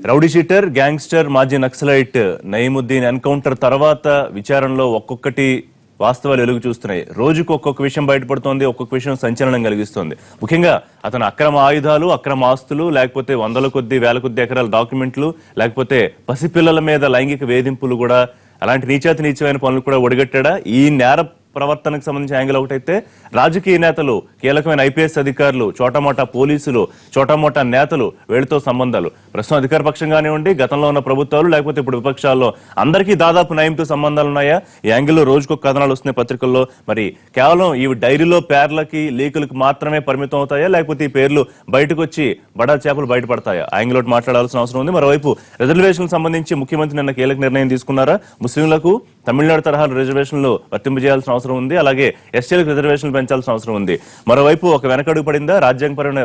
Rowdy sheeter, gangster, మాజీ naxalite Nayeemuddin encounter తర్వాత విచారణలో ఒక్కొక్కటి వాస్తవాలు వెలుగు చూస్తున్నాయి. రోజుకు ఒక్కొక్క విషయం బయటపడుతోంది, ఒక్కొక్క విషయం సంచలనం కలిగిస్తుంది. ముఖ్యంగా అతను అక్రమ ఆయుధాలు, అక్రమ ఆస్తులు, లేకపోతే వందల కొద్ది వేల కొద్ది ఎకరాల డాక్యుమెంట్లు, లేకపోతే పసిపిల్లల మీద లైంగిక వేధింపులు కూడా, అలాంటి నీచాతి నీచమైన పనులు కూడా ఒడిగట్టాడా? ఈ నేర ప్రవర్తనకు సంబంధించిన యాంగిల్ ఒకటైతే, రాజకీయ నేతలు, కీలకమైన ఐపీఎస్ అధికారులు, చోటమోటా పోలీసులు, చోటమోటా నేతలు, వీళ్ళతో సంబంధాలు, ప్రస్తుతం అధికార పక్షంగానే ఉండి గతంలో ఉన్న ప్రభుత్వాలు లేకపోతే ఇప్పుడు విపక్షాల్లో అందరికీ దాదాపు నయంతో సంబంధాలు ఉన్నాయా? ఈ యాంగిల్లో రోజుకు కథనాలు వస్తున్నాయి పత్రికల్లో. మరి కేవలం ఈ డైరీలో పేర్లకి లీకులకు మాత్రమే పరిమితం అవుతాయా, లేకపోతే ఈ పేర్లు బయటకు వచ్చి బడా చేపలు బయటపడతాయా? యాంగిల్ ఒకటి మాట్లాడాల్సిన అవసరం ఉంది. మరోవైపు రిజర్వేషన్లకు సంబంధించి ముఖ్యమంత్రి నిన్న కీలక నిర్ణయం తీసుకున్నారా? ముస్లింలకు తమిళనాడు తరహా రిజర్వేషన్లు వర్తింపజేయాల్సిన అవసరం ఉంది, అలాగే ఎస్టీలకు రిజర్వేషన్లు పెంచాల్సిన అవసరం ఉంది. మరోవైపు ఒక వెనకడుగు పడిందా? రాజ్యాంగపరమైన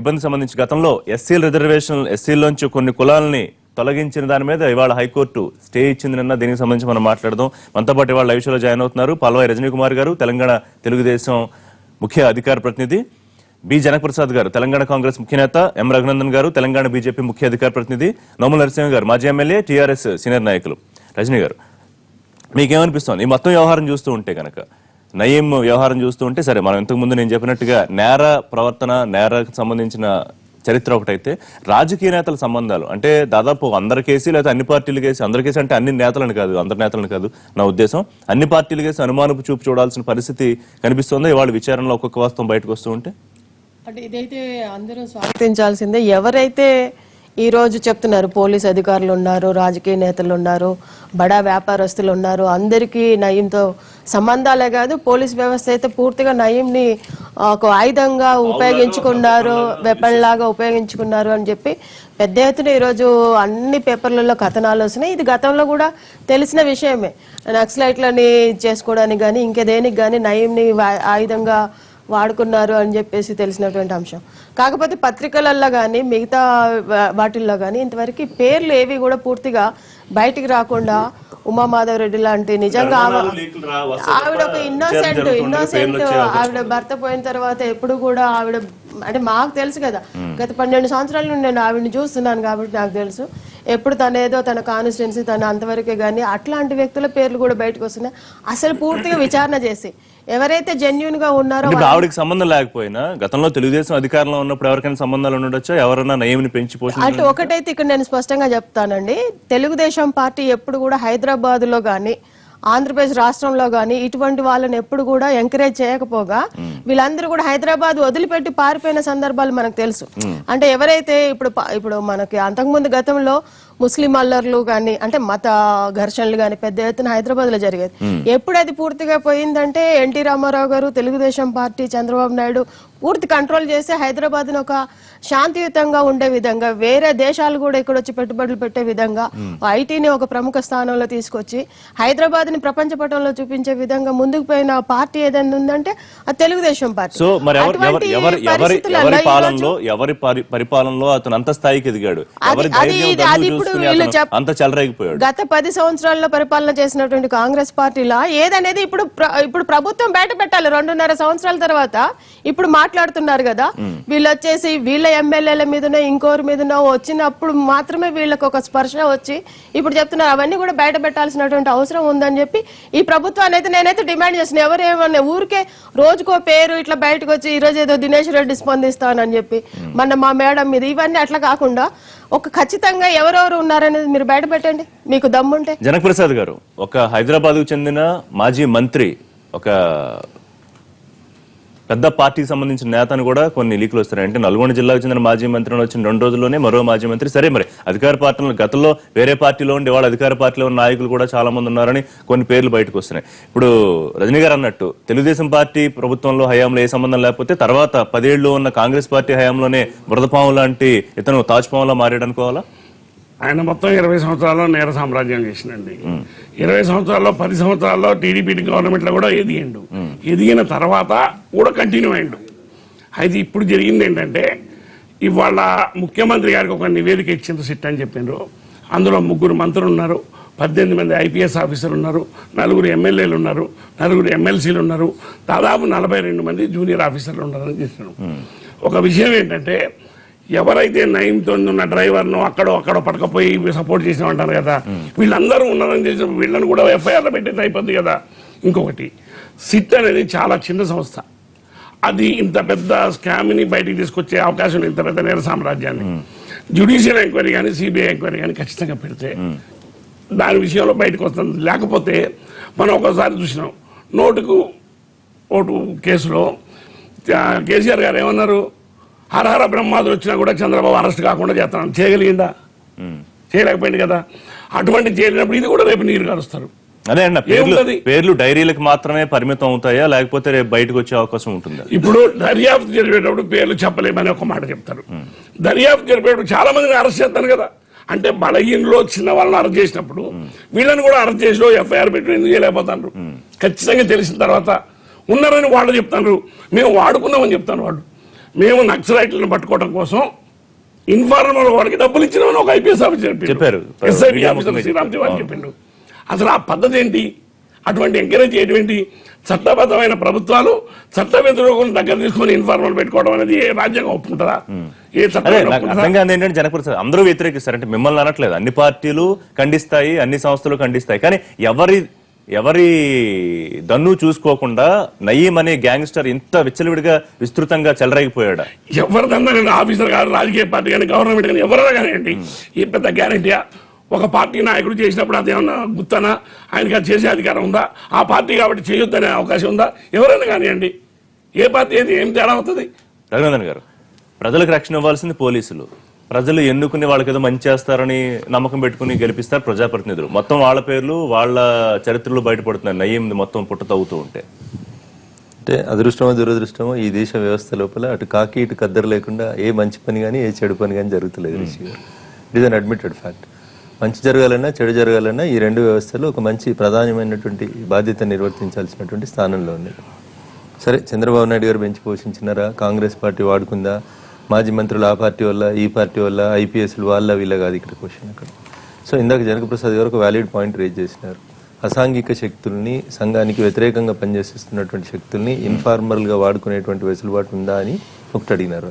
ఇబ్బంది సంబంధించి గతంలో ఎస్సీల్లోంచి కొన్ని కులాలని తొలగించిన దాని మీద ఇవాళ హైకోర్టు స్టే ఇచ్చింది. నిన్న దీనికి సంబంధించి మనం మాట్లాడదాం. మనతో పాటు ఇవాళ లైవ్ షోలో జాయిన్ అవుతున్నారు పాల్వాయి రజనీ కుమార్ గారు, తెలంగాణ తెలుగుదేశం ముఖ్య అధికార ప్రతినిధి, బి జనకప్రసాద్ గారు, తెలంగాణ కాంగ్రెస్ ముఖ్య నేత, ఎం రఘునందన్ గారు, తెలంగాణ బీజేపీ ముఖ్య అధికార ప్రతినిధి, నోముల నరసింహ గారు, మాజీ ఎమ్మెల్యే, టీఆర్ఎస్ సీనియర్ నాయకులు. రజనీ గారు, మీకేమనిపిస్తోంది ఈ మొత్తం వ్యవహారం చూస్తూ ఉంటే? కనుక నయీం వ్యవహారం చూస్తూ ఉంటే, సరే మనం ఇంతకుముందు నేను చెప్పినట్టుగా నేర ప్రవర్తన, నేరకు సంబంధించిన చరిత్ర ఒకటైతే, రాజకీయ నేతల సంబంధాలు అంటే దాదాపు అందరి కేసు, లేదా అన్ని పార్టీలు కేసు, అందరి కేసు అంటే అన్ని నేతలను కాదు, అందరి నేతలను కాదు నా ఉద్దేశం, అన్ని పార్టీలు కేసు అనుమానపు చూపు చూడాల్సిన పరిస్థితి కనిపిస్తుందా ఇవాళ విచారణలో ఒక్కొక్క వాస్తవం బయటకు వస్తూ ఉంటే? అంటే ఇదైతే అందరూ స్వాగతించాల్సిందే. ఎవరైతే ఈ రోజు చెప్తున్నారు, పోలీస్ అధికారులు ఉన్నారు, రాజకీయ నేతలు ఉన్నారు, బడా వ్యాపారస్తులు ఉన్నారు, అందరికీ నయీంతో సంబంధాలే కాదు, పోలీస్ వ్యవస్థ అయితే పూర్తిగా నయీంని ఒక ఆయుధంగా ఉపయోగించుకున్నారు, వెపన్ లాగా ఉపయోగించుకున్నారు అని చెప్పి పెద్ద ఎత్తున ఈరోజు అన్ని పేపర్లలో కథనాలు వస్తున్నాయి. ఇది గతంలో కూడా తెలిసిన విషయమే. నక్సలైట్లని చేసుకోవడానికి కానీ ఇంకేదేనికి కానీ నయీంని ఆయుధంగా వాడుకున్నారు అని చెప్పేసి తెలిసినటువంటి అంశం. కాకపోతే పత్రికలలో కానీ మిగతా వాటిల్లో కానీ ఇంతవరకు పేర్లు ఏవి కూడా పూర్తిగా బయటికి రాకుండా, ఉమామాధవరెడ్డి లాంటి నిజంగా ఆవిడ ఒక ఇన్నోసెంట్ ఆవిడ భర్త పోయిన తర్వాత ఎప్పుడు కూడా ఆవిడ అంటే మాకు తెలుసు కదా, గత 12 సంవత్సరాల నుండి నేను ఆవిడని చూస్తున్నాను కాబట్టి నాకు తెలుసు, ఎప్పుడు తనేదో తన కాన్స్టిట్యున్సీ తన అంతవరకే. కానీ అట్లాంటి వ్యక్తుల పేర్లు కూడా బయటకు వస్తున్నాయి. అసలు పూర్తిగా విచారణ చేసి ఎవరైతే జెన్యూన్ గా ఉన్నారో, ఆవిడకి సంబంధం లేకపోయినా గతంలో తెలుగుదేశం అధికారంలో ఉన్నప్పుడు ఎవరికైనా సంబంధాలు ఉండొచ్చా? ఎవరన్నా నయీంని పెంచి పోషణ అంటే ఒకటైతే ఇక్కడ నేను స్పష్టంగా చెప్తానండి, తెలుగుదేశం పార్టీ ఎప్పుడు కూడా హైదరాబాద్ లో గానీ ఆంధ్రప్రదేశ్ రాష్ట్రంలో గానీ ఇటువంటి వాళ్ళని ఎప్పుడు కూడా ఎంకరేజ్ చేయకపోగా వీళ్ళందరూ కూడా హైదరాబాద్ వదిలిపెట్టి పారిపోయిన సందర్భాలు మనకు తెలుసు. అంటే ఎవరైతే ఇప్పుడు మనకి అంతకుముందు గతంలో ముస్లిం అల్లర్లు కానీ అంటే మత ఘర్షణలు కానీ పెద్ద ఎత్తున హైదరాబాద్ లో జరిగేది. ఎప్పుడు అది పూర్తిగా పోయిందంటే ఎన్టీ రామారావు గారు, తెలుగుదేశం పార్టీ, చంద్రబాబు నాయుడు పూర్తి కంట్రోల్ చేసి హైదరాబాద్ ను ఒక శాంతియుతంగా ఉండే విధంగా, వేరే దేశాలు కూడా ఇక్కడ వచ్చి పెట్టుబడులు పెట్టే విధంగా, ఐటీని ఒక ప్రముఖ స్థానంలో తీసుకొచ్చి హైదరాబాద్ ని ప్రపంచ పటంలో చూపించే విధంగా ముందుకు పోయిన పార్టీ ఏదైనా ఉందంటే అది తెలుగుదేశం పార్టీ. సో మరి ఎవరి పరిపాలనలో అతను అంత స్థాయికి ఎదిగాడు? అంత చెలరేగిపోయాడు. గత 10 సంవత్సరాల్లో పరిపాలన చేసినటువంటి కాంగ్రెస్ పార్టీలా ఏదనేది ఇప్పుడు ప్రభుత్వం బయట పెట్టాలి. 2.5 సంవత్సరాల తర్వాత ఇప్పుడు మాట్లాడుతున్నారు కదా, వీళ్ళు వచ్చేసి వీళ్ళ ఎమ్మెల్యేల మీదనో ఇంకోరి మీదనో వచ్చినప్పుడు మాత్రమే వీళ్ళకి ఒక స్పర్శ వచ్చి ఇప్పుడు చెప్తున్నారు. అవన్నీ కూడా బయట పెట్టాల్సినటువంటి అవసరం ఉందని చెప్పి ఈ ప్రభుత్వాన్ని అయితే నేనైతే డిమాండ్ చేస్తున్నాను. ఎవరేమన్నా ఊరికే రోజుకో పేరు ఇట్లా బయటకు వచ్చి ఈ రోజు ఏదో దినేష్ రెడ్డి స్పందిస్తానని చెప్పి మన మా మేడం మీద, ఇవన్నీ అట్లా కాకుండా ఒక ఖచ్చితంగా ఎవరెవరు ఉన్నారనేది మీరు బయట పెట్టండి మీకు దమ్ముంటే. జనకప్రసాద్ గారు, ఒక హైదరాబాద్ కు చెందిన మాజీ మంత్రి, ఒక పెద్ద పార్టీకి సంబంధించిన నేతను కూడా కొన్ని లీకులు వస్తున్నాయి. అంటే నల్గొండ జిల్లాకు చెందిన మాజీ మంత్రి వచ్చిన 2 రోజుల్లోనే మరో మాజీ మంత్రి, సరే మరి అధికార పార్టీలో గతంలో వేరే పార్టీలో ఉండి వాళ్ళ అధికార పార్టీలో ఉన్న నాయకులు కూడా చాలా మంది ఉన్నారని కొన్ని పేర్లు బయటకు వస్తున్నాయి. ఇప్పుడు రజనీ గారు అన్నట్టు తెలుగుదేశం పార్టీ ప్రభుత్వంలో హయాంలో ఏ సంబంధం లేకపోతే తర్వాత 10 ఏళ్ళు ఉన్న కాంగ్రెస్ పార్టీ హయాంలోనే బురదపాము లాంటి ఇతను తాజ్పాములా మారాడు అనుకోవాలా? ఆయన మొత్తం 20 సంవత్సరాల్లో నేర సామ్రాజ్యం చేసినండి. 20 సంవత్సరాల్లో 10 సంవత్సరాల్లో టీడీపీ గవర్నమెంట్లో కూడా ఎదిగిండు. ఎదిగిన తర్వాత కూడా కంటిన్యూ అయ్యిండు. అయితే ఇప్పుడు జరిగింది ఏంటంటే, ఇవాళ ముఖ్యమంత్రి గారికి ఒక నివేదిక ఇచ్చిండ్రు, సిట్ అని చెప్పిండ్రు. అందులో 3 మంత్రులు ఉన్నారు, 18 మంది ఐపీఎస్ ఆఫీసర్లు ఉన్నారు, 4 ఎమ్మెల్యేలు ఉన్నారు, 4 ఎమ్మెల్సీలు ఉన్నారు, దాదాపు 42 మంది జూనియర్ ఆఫీసర్లు ఉన్నారని చేసినారు. ఒక విషయం ఏంటంటే, ఎవరైతే నయంతో ఉన్న డ్రైవర్ను అక్కడో పట్టుకపోయి సపోర్ట్ చేసినామంటారు కదా, వీళ్ళందరూ ఉన్నారని చేసిన వీళ్ళని కూడా ఎఫ్ఐఆర్లో పెట్టేది అయిపోద్ది కదా. ఇంకొకటి, సిట్ అనేది చాలా చిన్న సంస్థ. అది ఇంత పెద్ద స్కామ్ని బయటికి తీసుకొచ్చే అవకాశం, ఇంత పెద్ద నేర సామ్రాజ్యాన్ని జ్యుడిషియల్ ఎంక్వైరీ కానీ సిబిఐ ఎంక్వైరీ కానీ ఖచ్చితంగా పెడితే దాని విషయంలో బయటకు వస్తుంది. లేకపోతే మనం ఒకసారి చూసినాం, నోటుకు ఓటు కేసులో కేసీఆర్ గారు ఏమన్నారు, హరహర బ్రహ్మాదులు వచ్చినా కూడా చంద్రబాబు అరెస్ట్ కాకుండా చేస్తాను. చేయగలిగిందా? చేయలేకపోయింది కదా. అటువంటి చేయలేనప్పుడు ఇది కూడా రేపు నీరు కలుస్తారు. అదే అన్న, పేర్లు డైరీలకు మాత్రమే పరిమితం అవుతాయా, లేకపోతే రేపు బయటకు వచ్చే అవకాశం ఉంటుందా? ఇప్పుడు దర్యాప్తు జరిపేటప్పుడు పేర్లు చెప్పలేమని ఒక మాట చెప్తారు. దర్యాప్తు జరిపేటప్పుడు చాలా మందిని అరెస్ట్ చేస్తాను కదా. అంటే బలహీనలో చిన్న వాళ్ళని అరెస్ట్ చేసినప్పుడు వీళ్ళని కూడా అరెస్ట్ చేసి ఎఫ్ఐఆర్ పెట్టి ఎందుకు చేయలేకపోతారు? ఖచ్చితంగా తెలిసిన తర్వాత ఉన్నారని వాళ్ళు చెప్తారు, మేము వాడుకున్నామని చెప్తాను వాళ్ళు. మేము నక్సలైట్లను పట్టుకోవడం కోసం ఇన్ఫార్మర్ వాళ్ళకి డబ్బులు ఇచ్చినామని ఒక ఐపీఎస్ ఆఫీసర్ చెప్పారు, ఎస్ఐబి ఆఫీసర్ శ్రీరామ్ తివారీ చెప్పిండు. అసలు ఆ పద్ధతి ఏంటి? అటువంటి ఎంకరేజ్ చేయడం ఏంటి? చట్టబద్ధమైన ప్రభుత్వాలు చట్ట వ్యతిరేకులను దగ్గర తీసుకొని ఇన్ఫార్మర్ పెట్టుకోవడం అనేది ఏ రాజ్యాంగం ఒప్పుకుంటారా? ఏ చట్టం ఏంటంటే జనప్రసాద్ అందరూ వ్యతిరేకిస్తారు. అంటే మిమ్మల్ని అనట్లేదు, అన్ని పార్టీలు ఖండిస్తాయి, అన్ని సంస్థలు ఖండిస్తాయి. కానీ ఎవరి దన్ను చూసుకోకుండా నయీం అనే గ్యాంగ్స్టర్ ఇంత విచ్చలవిడిగా విస్తృతంగా చెలరేగిపోయాడా? ఎవరిదన్నా ఆఫీసర్ గారు, రాజకీయ పార్టీ కానీ గవర్నమెంట్ కానీ ఎవరైనా కానివ్వండి, ఈ పెద్ద గ్యారంటీయా? ఒక పార్టీ నాయకుడు చేసినప్పుడు అదేమన్నా గుర్తనా? ఆయనకి అది చేసే అధికారం ఉందా? ఆ పార్టీ కాబట్టి చేయొద్దనే అవకాశం ఉందా? ఎవరైనా కానివ్వండి, ఏ పార్టీ ఏం తేడా అవుతుంది? రఘునందన్ గారు, ప్రజలకు రక్షణ ఇవ్వాల్సింది పోలీసులు. ప్రజలు ఎన్నుకుని వాళ్ళకి ఏదో మంచి చేస్తారని నమ్మకం పెట్టుకుని గెలిపిస్తారు ప్రజాప్రతినిధులు. మొత్తం వాళ్ళ పేర్లు వాళ్ళ చరిత్రలు బయటపడుతున్నాయి నయీం మొత్తం పుట్ట తవ్వుతూ ఉంటే. అంటే అదృష్టమో దురదృష్టమో ఈ దేశ వ్యవస్థ లోపల అటు కాకి ఇటు కద్దరు లేకుండా ఏ మంచి పని కానీ ఏ చెడు పని కానీ జరుగుతలేదు. It is an admitted fact. మంచి జరగాలన్నా చెడు జరగాలన్నా ఈ రెండు వ్యవస్థలు ఒక మంచి ప్రధానమైనటువంటి బాధ్యత నిర్వర్తించాల్సినటువంటి స్థానంలో ఉంది. సరే, చంద్రబాబు నాయుడు గారు బెంచ్ పోషించినారా, కాంగ్రెస్ పార్టీ వాడుకుందా, మాజీ మంత్రులు ఆ పార్టీ వల్ల ఈ పార్టీ వల్ల, ఐపీఎస్లు వాళ్ళ వీళ్ళ కాదు ఇక్కడ క్వశ్చన్ అక్కడ. సో ఇందాక జనకప్రసాద్ గారు ఒక వ్యాలిడ్ పాయింట్ రేజ్ చేసినారు. అసాంఘిక శక్తుల్ని, సంఘానికి వ్యతిరేకంగా పనిచేస్తున్నటువంటి శక్తుల్ని ఇన్ఫార్మల్గా వాడుకునేటువంటి వెసులుబాటు ఉందా అని ఒకటి అడిగినారు.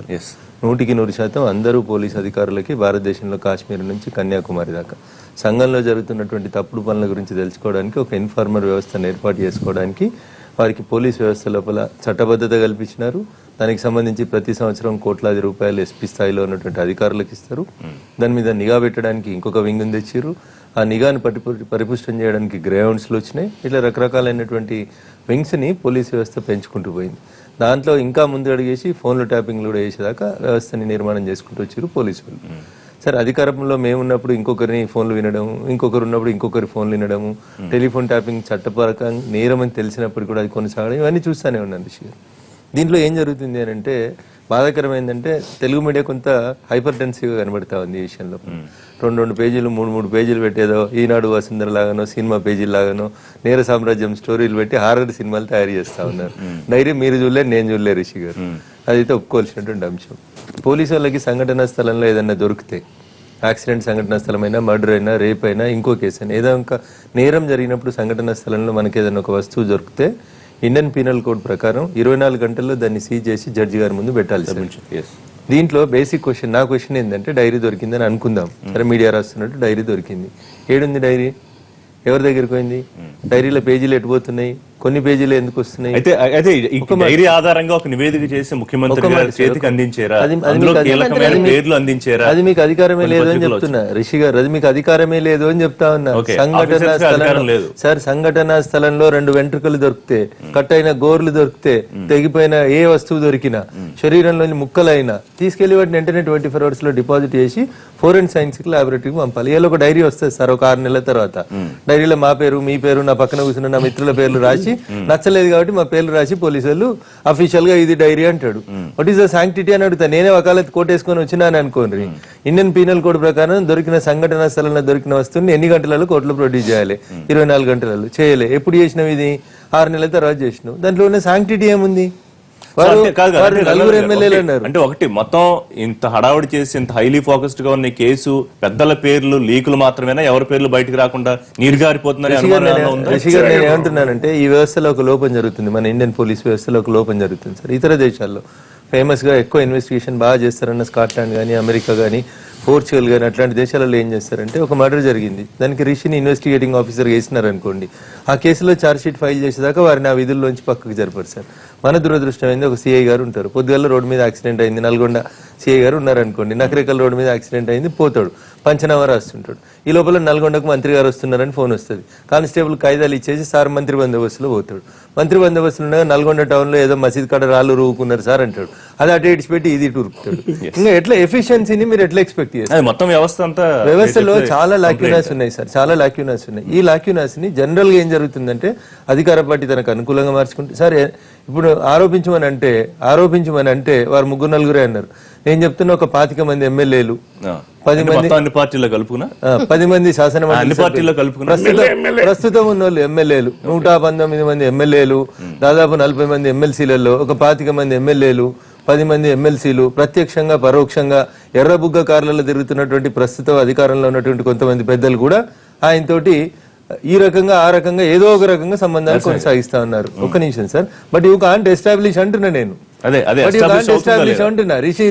100% అందరూ పోలీస్ అధికారులకి భారతదేశంలో కాశ్మీర్ నుంచి కన్యాకుమారి దాకా సంఘంలో జరుగుతున్నటువంటి తప్పుడు పనుల గురించి తెలుసుకోవడానికి ఒక ఇన్ఫార్మర్ వ్యవస్థను ఏర్పాటు చేసుకోవడానికి వారికి పోలీస్ వ్యవస్థ లోపల చట్టబద్ధత కల్పించినారు. దానికి సంబంధించి ప్రతి సంవత్సరం కోట్లాది రూపాయలు ఎస్పీ స్థాయిలో ఉన్నటువంటి అధికారులకు ఇస్తారు. దాని మీద నిఘా పెట్టడానికి ఇంకొక వింగుని తెచ్చారు. ఆ నిఘాను పరిపుష్టం చేయడానికి గ్రేహౌండ్స్లు వచ్చినాయి. ఇట్లా రకరకాలైనటువంటి వింగ్స్ని పోలీస్ వ్యవస్థ పెంచుకుంటూ పోయింది. దాంట్లో ఇంకా ముందు అడిగేసి ఫోన్లు ట్యాపింగ్లు కూడా వేసేదాకా వ్యవస్థని నిర్మాణం చేసుకుంటూ వచ్చారు పోలీసు వాళ్ళు. సరే, అధికారంలో మేమున్నప్పుడు ఇంకొకరిని ఫోన్లు వినడం, ఇంకొకరు ఉన్నప్పుడు ఇంకొకరి ఫోన్లు వినడము, టెలిఫోన్ ట్యాపింగ్ చట్టపరంగా నేరం అని తెలిసినప్పుడు కూడా అది కొనసాగడం, ఇవన్నీ చూస్తూనే ఉన్నాను రిషి గారు. దీంట్లో ఏం జరుగుతుంది అని అంటే బాధాకరం ఏంటంటే తెలుగు మీడియా కొంత హైపర్ టెన్సివ్గా కనబడతా ఉంది ఈ విషయంలో. 2 పేజీలు 3 పేజీలు పెట్టేదో, ఈనాడు వసుంధర లాగానో సినిమా పేజీలు లాగానో నేర సామ్రాజ్యం స్టోరీలు పెట్టి హారర్ సినిమాలు తయారు చేస్తా ఉన్నారు. డైరీ మీరు చూడలేరు, నేను చూడలేరు రిషి గారు. అదైతే ఒప్పుకోవాల్సినటువంటి అంశం. పోలీసు వాళ్ళకి సంఘటనా స్థలంలో ఏదన్నా దొరికితే, యాక్సిడెంట్ సంఘటనా స్థలమైనా, మర్డర్ అయినా, రేప్ అయినా, ఇంకో కేసు అయినా, ఏదో ఒక నేరం జరిగినప్పుడు సంఘటనా స్థలంలో మనకి ఏదైనా ఒక వస్తువు దొరికితే ఇండియన్ పీనల్ కోడ్ ప్రకారం 24 గంటల్లో దాన్ని సీజ్ చేసి జడ్జి గారి ముందు పెట్టాలి. దీంట్లో బేసిక్ క్వశ్చన్, నా క్వశ్చన్ ఏంటంటే, డైరీ దొరికిందని అనుకుందాం. సరే, మీడియా రాస్తున్నట్టు డైరీ దొరికింది. ఏడుంది డైరీ? ఎవరి దగ్గరికి పోయింది? డైరీలో పేజీలు ఎటుపోతున్నాయి? కొన్ని పేజీలు ఎందుకు వస్తున్నాయి? అయితే డైరీ ఆధారంగా ఒక నివేదిక చేసి ముఖ్యమంత్రి గారి చేతికి అందించారా? అది మీకు అధికారమే లేదు అని చెప్తున్నా రిషి గారు. అది మీకు అధికారమే లేదు అని చెప్తా ఉన్నా. సంఘటనా స్థలంలో సార్, సంఘటనా స్థలంలో 2 వెంట్రుకలు దొరికితే, కట్ అయిన గోర్లు దొరికితే, తెగిపోయిన ఏ వస్తువు దొరికినా, శరీరంలోని ముక్కలైనా తీసుకెళ్లి వాటిని వెంటనే 24 hours లో డిపాజిట్ చేసి ఫోరెన్సిక్ సైన్సిక్ ల్యాబొరేటరీకి పంపాలి. ఏదో ఒక డైరీ వస్తుంది సార్ ఒక 6 నెలల తర్వాత. డైరీలో మా పేరు, మీ పేరు, నా పక్కన కూర్చున్న నా మిత్రుల పేర్లు రాసి, నచ్చలేదు కాబట్టి మా పేర్లు రాసి పోలీసు వాళ్ళు అఫీషియల్ గా ఇది డైరీ అంటాడు. వాట్ ఈస్ ద శాంక్టిటీ అని అడుగుతా. నేనే వకాలత్ కోటేసుకొని వచ్చినాను అనుకోండి. ఇండియన్ పీనల్ కోడ్ ప్రకారం దొరికిన సంఘటన స్థలంలో దొరికిన వస్తువుని ఎన్ని గంటలలో కోర్టులో ప్రొడ్యూస్ చేయాలి? 24 గంటలలో చేయలే. ఎప్పుడు చేసినావు ఇది? 6 నెలల తర్వాత చేసినావు. దాంట్లో ఉన్న శాంక్టిటీ ఏముంది? అంటే ఒకటి, మొత్తం ఇంత హడావుడి చేసి ఇంత హైలీ ఫోకస్డ్ గా ఉన్న కేసు పెద్దల పేర్లు లీకులు మాత్రమేనా? ఎవరి పేర్లు బయటకు రాకుండా నీరుగారిపోతుందని నేను ఏమంటున్నానంటే, ఈ వ్యవస్థలో ఒక లోపం జరుగుతుంది. మన ఇండియన్ పోలీస్ వ్యవస్థలో ఒక లోపం జరుగుతుంది సార్. ఇతర దేశాల్లో ఫేమస్ గా ఎక్కువ ఇన్వెస్టిగేషన్ బాగా చేస్తారన్న స్కాట్లాండ్ కానీ అమెరికా కానీ పోర్చుగల్ కానీ అట్లాంటి దేశాలలో ఏం చేస్తారంటే ఒక మర్డర్ జరిగింది, దానికి రిషిని ఇన్వెస్టిగేటింగ్ ఆఫీసర్ వేసినారు అనుకోండి, ఆ కేసులో ఛార్జ్ షీట్ ఫైల్ చేసేదాకా వారిని ఆ విధుల్లోంచి పక్కకు జరిపారు సార్. మన దురదృష్టం అయింది, ఒక సిఐ గారు ఉంటారు, పొద్దుగల రోడ్డు మీద యాక్సిడెంట్ అయింది, నల్గొండ సిఐ గారు ఉన్నారనుకోండి, నకరేకల్ రోడ్డు మీద యాక్సిడెంట్ అయింది, పోతాడు, పంచనామా రాస్తుంటాడు. ఈ లోపల నల్గొండకు మంత్రి గారు వస్తున్నారని ఫోన్ వస్తుంది, కానిస్టేబుల్ కాయిదాలు ఇచ్చేసి సార్ మంత్రి బందోబస్తులో పోతాడు. మంత్రి బందోబస్తులు ఉండగా నల్గొండ టౌన్ లో ఏదో మసీద్ కాడ రాళ్ళు రూకున్నారు సార్ అంటాడు, అది అటు ఇటు పెట్టి ఇది టూరుకుతాడు. ఇంకా ఎట్లా ఎఫిషియన్సీని మీరు ఎట్లా ఎక్స్పెక్ట్ చేస్తారు? మొత్తం వ్యవస్థ అంతా వ్యవస్థలో చాలా లాక్యూనాస్ ఉన్నాయి సార్, చాలా లాక్యూనాస్ ఉన్నాయి. ఈ లాక్యూనాస్ ని జనరల్ గా ఏం జరుగుతుందంటే అధికార పార్టీ తనకు అనుకూలంగా మార్చుకుంటే, సరే ఇప్పుడు ఆరోపించమని అంటే వారు 3-4 అన్నారు. నేను చెప్తున్నా ఒక 25 మంది ఎమ్మెల్యేలు, 10 మంది అన్ని పార్టీలో కలుపుకున్నా 10 మంది శాసన అన్ని పార్టీలో కలుపుకున్నా ప్రస్తుతం ఉన్న వాళ్ళు ఎమ్మెల్యేలు 119 మంది ఎమ్మెల్యేలు, దాదాపు 40 మంది ఎమ్మెల్సీలలో ఒక 25 మంది ఎమ్మెల్యేలు, 10 మంది ఎమ్మెల్సీలు, ప్రత్యక్షంగా పరోక్షంగా ఎర్రబుగ్గ కార్లలో తిరుగుతున్నటువంటి ప్రస్తుతం అధికారంలో ఉన్నటువంటి కొంతమంది పెద్దలు కూడా ఆయనతోటి ఈ రకంగా ఆ రకంగా ఏదో ఒక రకంగా సంబంధాలు కొనసాగిస్తా ఉన్నారు. ఒక్క నిమిషం sir, but you can't establish అంటున్నా నేను, అంటున్నా రిషి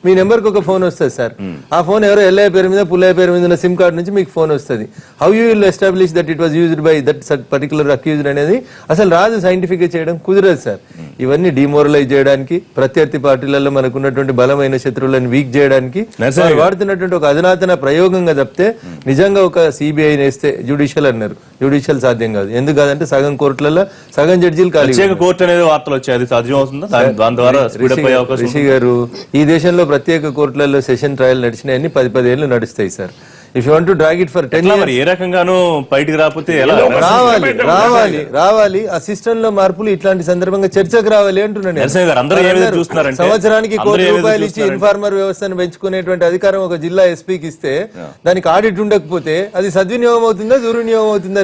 మీ నెంబర్ కి ఒక ఫోన్ వస్తుంది సార్, ఆ ఫోన్ ఎవరో ఎల్ఐ పేరు మీద పుల్లయ్య పేరు మీద ఉన్న సిమ్ కార్డ్ నుంచి మీకు ఫోన్ వస్తుంది. How you will establish that it was used by that particular accused అనేది అసలు రాదు, సైంటిఫిక్ గా చేయడం కుదరదు సార్. ఇవన్నీ డిమోరలైజ్ చేయడానికి, ప్రత్యర్థి పార్టీలలో మనకున్నటువంటి బలమైన శత్రువులను వీక్ చేయడానికి వాడుతున్నటువంటి ఒక అధునాతన ప్రయోగంగా తప్పితే నిజంగా ఒక సిబిఐ నేస్తే జ్యుడిషియల్ అన్నారు, జ్యుడిషియల్ సాధ్యం కాదు. ఎందుకు కాదంటే సగం కోర్టులలో సగం జడ్జీలు ఖాళీ. కోర్టు అనేది వార్తలు వచ్చాయి, అది సాధ్యం అవుతుందా? రిషి గారు, ఈ దేశంలో ప్రత్యేక కోర్టులలో సెషన్ ట్రయల్ నడిచినాయని 10 ఏళ్ళు నడుస్తాయి sir. If you want to drag it for 10 years, ఏ రకంగాను బయటికి రాకపోతే రావాలి ఆ సిస్టమ్ లో మార్పులు ఇట్లాంటి సందర్భంగా చర్చకు రావాలి అంటున్నాను. సంవత్సరానికి ₹1 ఇచ్చి ఇన్ఫార్మర్ వ్యవస్థను పెంచుకునేటువంటి అధికారం ఒక జిల్లా ఎస్పీకి ఇస్తే దానికి ఆడిట్ ఉండకపోతే అది సద్వినియోగం అవుతుందా దుర్వినియోగం అవుతుందా?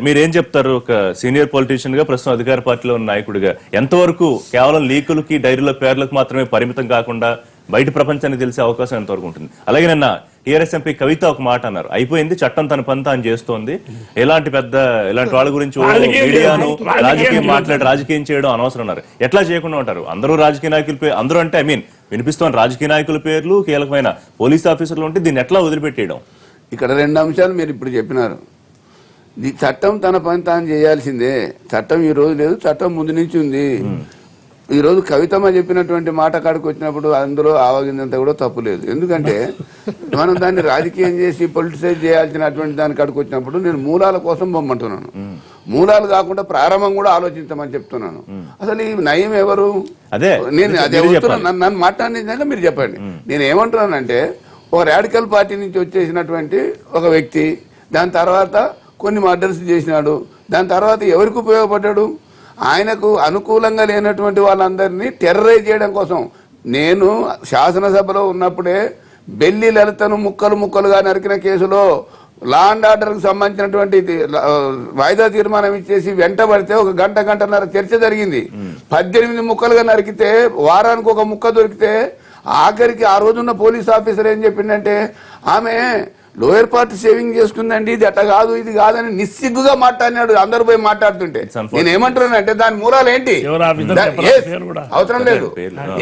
మీరేం చెప్తారు? ఒక సీనియర్ పొలిటీషియన్ గా, ప్రస్తుతం అధికార పార్టీలో ఉన్న నాయకుడిగా, ఎంతవరకు కేవలం లీకులకి డైరీల పేర్లకు మాత్రమే పరిమితం కాకుండా బయట ప్రపంచానికి తెలిసే అవకాశం ఎంతవరకు ఉంటుంది? అలాగే నిన్న టీఆర్ఎస్ ఎంపీ కవిత ఒక మాట అన్నారు, అయిపోయింది చట్టం తన పని తాను చేస్తోంది, ఇలాంటి వాళ్ళ గురించి మీడియాను రాజకీయం రాజకీయం చేయడం అనవసరం అన్నారు. ఎట్లా చేయకుండా ఉంటారు? అందరూ రాజకీయ నాయకుల అందరూ అంటే వినిపిస్తోన్న రాజకీయ నాయకుల పేర్లు, కీలకమైన పోలీస్ ఆఫీసర్లు ఉంటే దీన్ని ఎట్లా వదిలిపెట్టేయడం? ఇక్కడ 2 అంశాలు మీరు ఇప్పుడు చెప్పినారు. చట్టం తన పని తాను చేయాల్సిందే. చట్టం ఈ రోజు లేదు, చట్టం ముందు నుంచి ఉంది. ఈ రోజు కవితమ్మ చెప్పినటువంటి మాట కాడికి వచ్చినప్పుడు అందులో ఆవగిందంతా కూడా తప్పు లేదు. ఎందుకంటే మనం దాన్ని రాజకీయం చేసి పొలిటిసైజ్ చేయాల్సినటువంటి దాని కాడికి వచ్చినప్పుడు నేను మూలాల కోసం బొమ్మంటున్నాను. మూలాలు కాకుండా ప్రారంభం కూడా ఆలోచించమని చెప్తున్నాను. అసలు ఈ నయం ఎవరు? నేను అదే నన్ను మాట్లాడిన మీరు చెప్పండి. నేను ఏమంటున్నానంటే, ఒక రాడికల్ పార్టీ నుంచి వచ్చేసినటువంటి ఒక వ్యక్తి, దాని తర్వాత కొన్ని మర్డర్స్ చేసినాడు, దాని తర్వాత ఎవరికి ఉపయోగపడ్డాడు? ఆయనకు అనుకూలంగా లేనటువంటి వాళ్ళందరినీ టెర్రరైజ్ చేయడం కోసం. నేను శాసనసభలో ఉన్నప్పుడే బెల్లి లలితను ముక్కలుగా నరికిన కేసులో లా అండ్ ఆర్డర్కి సంబంధించినటువంటి వాయిదా తీర్మానం ఇచ్చేసి వెంటబడితే 1 గంటన్నర చర్చ జరిగింది. 18 ముక్కలుగా నరికితే వారానికి ఒక ముక్క దొరికితే ఆఖరికి ఆ రోజున్న పోలీస్ ఆఫీసర్ ఏం చెప్పిందంటే, ఆమె లోయర్ పార్ట్ సేవింగ్ చేసుకుందండి, ఇది అట్లా కాదు ఇది కాదని నిస్సిగ్గుగా మాట్లాడినాడు. అందరు పోయి మాట్లాడుతుంటే నేను ఏమంటున్నానంటే దాని మూలాలు ఏంటి? అవసరం లేదు.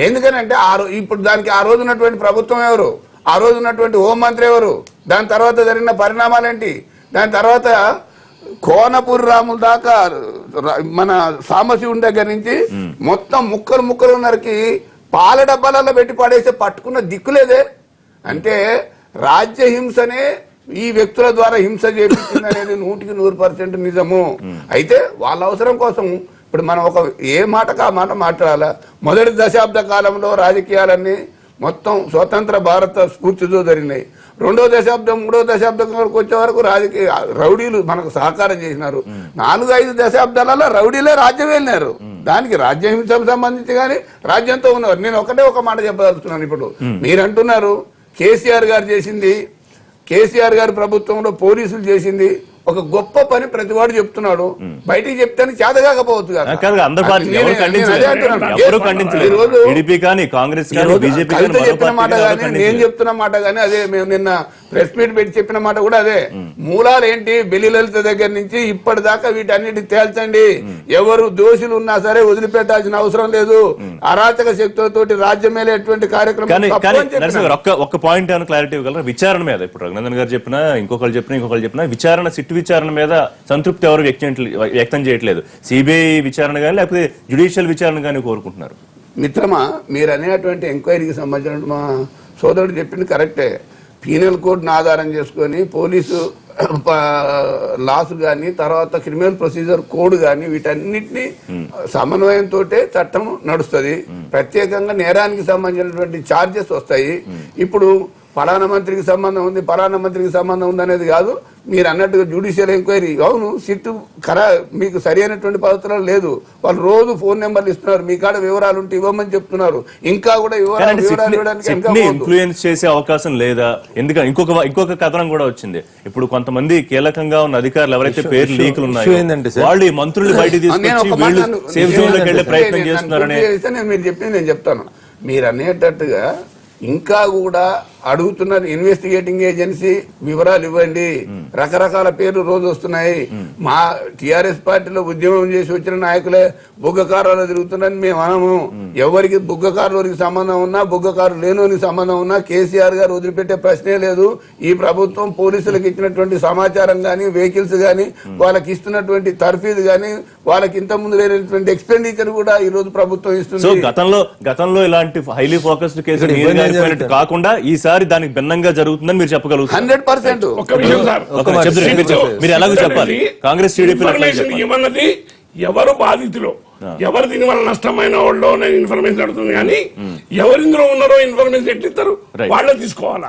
ఎందుకనంటే ఇప్పుడు దానికి ఆ రోజు ఉన్నటువంటి ప్రభుత్వం ఎవరు, ఆ రోజు ఉన్నటువంటి హోంమంత్రి ఎవరు, దాని తర్వాత జరిగిన పరిణామాలేంటి, దాని తర్వాత కోనపూరి రాముల దాకా మన సాంబశివుని దగ్గర నుంచి మొత్తం ముక్కలు నరికి పాల డబ్బాలలో పెట్టి పడేస్తే పట్టుకున్న దిక్కులేదే. అంటే రాజ్యహింసనే ఈ వ్యక్తుల ద్వారా హింస చేపించింది అనేది 100% నిజము. అయితే వాళ్ళ అవసరం కోసం ఇప్పుడు మనం ఏ మాటకు ఆ మాట మాట్లాడాలా. మొదటి దశాబ్ద కాలంలో రాజకీయాలన్నీ మొత్తం స్వతంత్ర భారత స్ఫూర్తితో జరిగినాయి. 2వ దశాబ్దం 3వ దశాబ్దం వరకు వచ్చే వరకు రాజకీయ రౌడీలు మనకు సహకారం చేసినారు. 4-5 దశాబ్దాలలో రౌడీలే రాజ్యం వెళ్ళినారు. దానికి రాజ్యహింసకు సంబంధించి కానీ రాజ్యంతో ఉన్నారు. నేను ఒక మాట చెప్పదలుచుకున్నాను. ఇప్పుడు మీరు అంటున్నారు కేసీఆర్ గారు చేసింది, కేసీఆర్ గారి ప్రభుత్వంలో పోలీసులు చేసింది ఒక గొప్ప పని ప్రతివాడు చెప్తున్నాడు. బయటికి చెప్తాను చేత కాకపోవచ్చు కదా. కవిత చెప్పిన మాట కానీ నేను చెప్తున్న మాట కానీ అదే. మేము నిన్న ప్రెస్ మీట్ పెట్టి చెప్పిన మాట కూడా అదే. మూలాలు ఏంటి? బెల్లి లలిత దగ్గర నుంచి ఇప్పటిదాకా వీటన్నిటి తేల్చండి. ఎవరు దోషులు ఉన్నా సరే వదిలిపెట్టాల్సిన అవసరం లేదు. అరాచక శక్తులతోటి రాజ్యమేలే ఎటువంటి కార్యక్రమం కానీ తప్పు కానీ అని చెప్పిన. నరసింహ గారు ఒక్క పాయింట్ ఏమైనా క్లారిటీ ఇవ్వగలరా? విచారణ మీద ఇప్పుడు రఘునందన్ గారు చెప్పినా ఇంకొకరు చెప్పినా విచారణ సిట్ విచారణ మీద సంతృప్తి ఎవరు వ్యక్తం చేయట్లేదు. సిబిఐ విచారణ కానీ లేకపోతే జ్యుడిషియల్ విచారణ కానీ కోరుకుంటున్నారు. మిత్రమా, మీరు అనేటువంటి ఎంక్వైరీకి సంబంధించిన మా సోదరుడు చెప్పింది కరెక్టే. పీనల్ కోడ్ను ఆధారం చేసుకొని పోలీసు లాస్ కానీ తర్వాత క్రిమినల్ ప్రొసీజర్ కోడ్ కానీ వీటన్నిటిని సమన్వయంతో చట్టం నడుస్తుంది. ప్రత్యేకంగా నేరానికి సంబంధించినటువంటి ఛార్జెస్ వస్తాయి. ఇప్పుడు ఫలానా మంత్రికి సంబంధం ఉంది, ఫలానా మంత్రికి సంబంధం ఉంది అనేది కాదు. మీరు అన్నట్టుగా జ్యుడిషియల్ ఎంక్వైరీ, అవును సిట్టు మీకు సరి అయినటువంటి పద్ధతులు లేదు. వాళ్ళు రోజు ఫోన్ నెంబర్లు ఇస్తున్నారు, మీ కాడ వివరాలు ఉంటే ఇవ్వమని చెప్తున్నారు. ఇంకా కూడా వివరాలు ఇవ్వడానికి ఇన్ఫ్లుయెన్స్ చేసే అవకాశం లేదా? ఎందుకంటే ఇంకొక కథనం కూడా వచ్చింది. ఇప్పుడు కొంతమంది కీలకంగా ఉన్న అధికారులు ఎవరైతే పేరు లీకులు ఉన్నాయో వాళ్ళు ఈ మంత్రులు బయట తీసుకొచ్చి వీళ్ళు సేఫ్ జోన్ లోకి వెళ్లే ప్రయత్నం చేస్తున్నారని మీరు చెప్పింది నేను చెప్తాను. మీరు అనేటట్టుగా ఇంకా కూడా అడుగుతున్నారు. ఇన్వెస్టిగేటింగ్ ఏజెన్సీ వివరాలు ఇవ్వండి. రకరకాల పేర్లు రోజు వస్తున్నాయి. మా టిఆర్ఎస్ పార్టీలో ఉద్యమం చేసి వచ్చిన నాయకులే బుగ్గకారులు తిరుగుతున్నారని మేము అనము. ఎవరికి బుగ్గకారులకి సంబంధం ఉన్నా బుగ్గకారు లేనోనికి సంబంధం ఉన్నా కేసీఆర్ గారు వదిలిపెట్టే ప్రశ్నే లేదు. ఈ ప్రభుత్వం పోలీసులకు ఇచ్చినటువంటి సమాచారం గానీ, వెహికల్స్ గానీ, వాళ్ళకి ఇస్తున్నటువంటి తర్ఫీదు గానీ, వాళ్ళకి ఇంత ముందు లేనటువంటి ఎక్స్పెండిచర్ కూడా ఈ రోజు ప్రభుత్వం ఇస్తుంది. సో గతంలో ఇలాంటి హైలీ ఫోకస్డ్ కేసులు కాకుండా ఈసారి దానికి భిన్నంగా జరుగుతుందని మీరు చెప్పగలుగుతారు? 100%. ఒక విషయం సార్, మీరు ఎలాగో చెప్పాలి. కాంగ్రెస్ టీడీపీ ఏమన్నది, ఎవరు బాధితులు, ఎవరు దీని వల్ల నష్టమైన వాళ్ళు ఇన్ఫర్మేషన్ అడుగుతుంది. కానీ ఎవరిందులో ఉన్నారో ఇన్ఫర్మేషన్ ఎట్లిస్తారు వాళ్ళే తీసుకోవాలా.